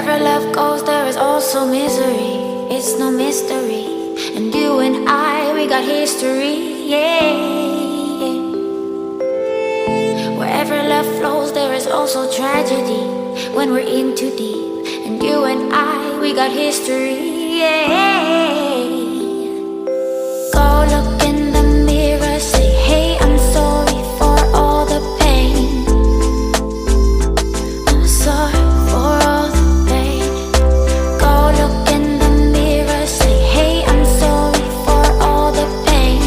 Wherever love goes, there is also misery. It's no mystery. And you and I, we got history, yeah. Wherever love flows, there is also tragedy. When we're in too deep, and you and I, we got history, yeah. Go look in the mirror, say, hey, I'm sorry for all the pain. I'm sorry for all the pain. Go look in the mirror, say, hey, I'm sorry for all the pain.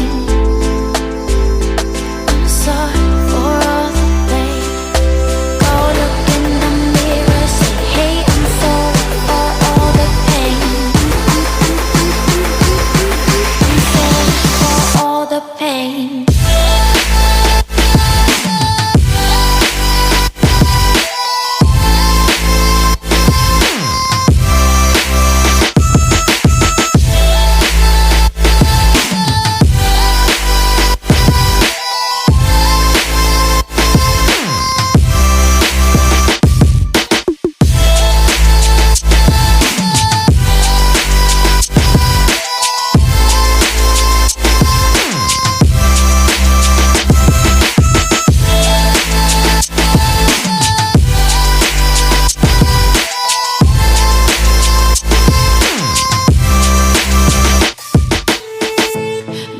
I'm sorry for all the pain. Go look in the mirror, say, hey, I'm sorry for all the pain. I'm sorry for all the pain.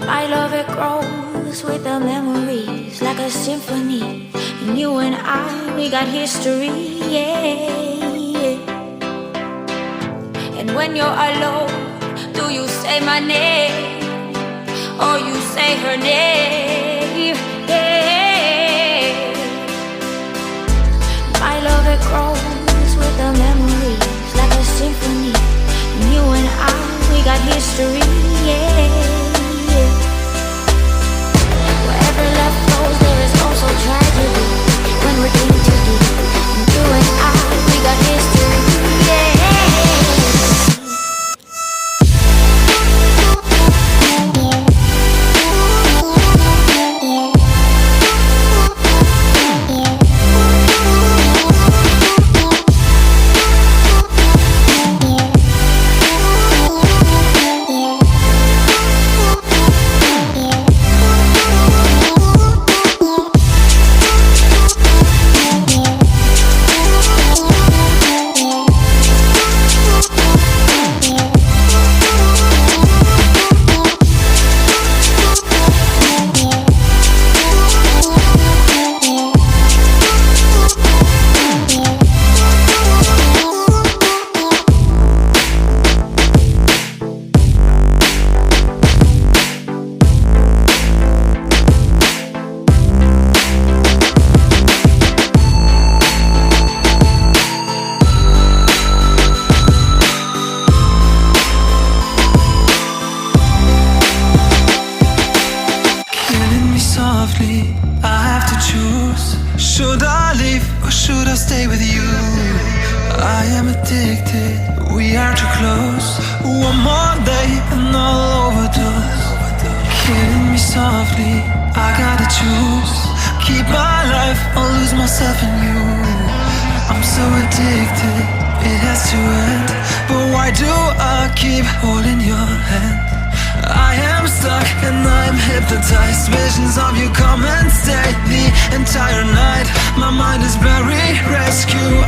My love, it grows with the memories like a symphony. And you and I, we got history, yeah. And when you're alone, do you say my name or you say her name? Yeah. My love, it grows with the memories like a symphony. And you and I, we got history, yeah. Wherever love flows, there is also tragedy. When we're in too deep, and you and I, we got history, yeah. I have to choose. Should I leave or should I stay with you? I am addicted, we are too close. One more day and I'll overdose. Killing me softly, I gotta choose. Keep my life or lose myself in you. I'm so addicted, it has to end. But why do I keep holding your hand? I am stuck and I'm hypnotized. Visions of you come and stay the entire night. My mind is buried, rescue.